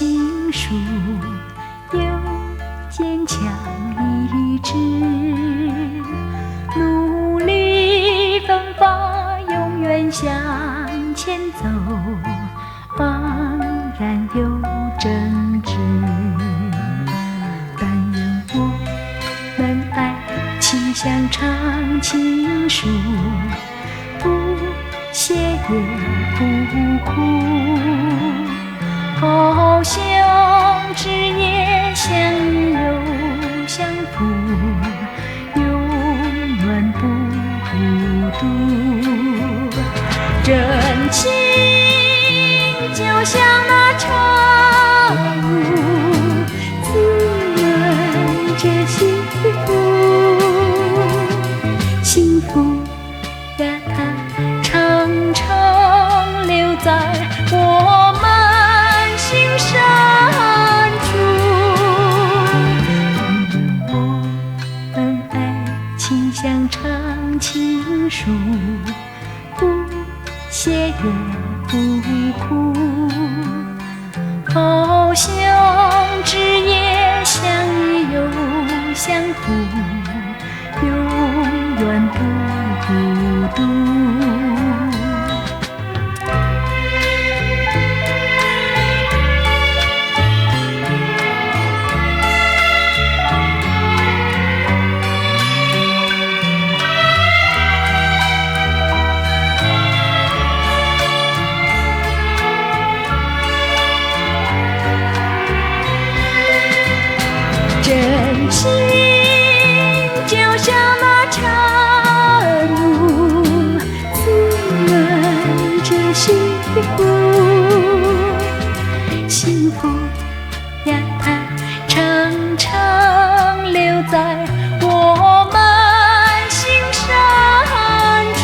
情书，有坚强意志，努力奋发，永远向前走，茫然又真挚。但愿我们爱情像场情书，不谢也不哭，好像枝叶相依又相扶，永远不孤独。真情就像那长路，滋润着幸福。幸福呀，它常常留在我们心深处。但愿我们爱情像场情书，不谢也不哭，好像枝叶相依又相扶，永远不孤独。真情就像那长路，滋润着幸福。幸福呀，它常常留在我们心深处。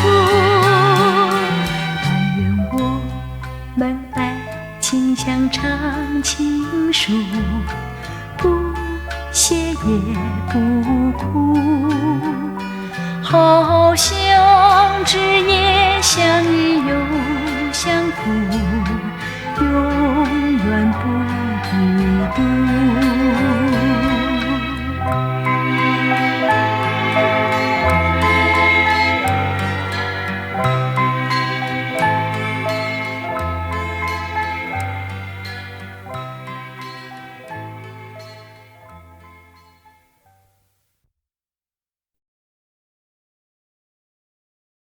但愿我们爱情像场情书，不谢也不哭，好像枝叶相依又相扶，永远不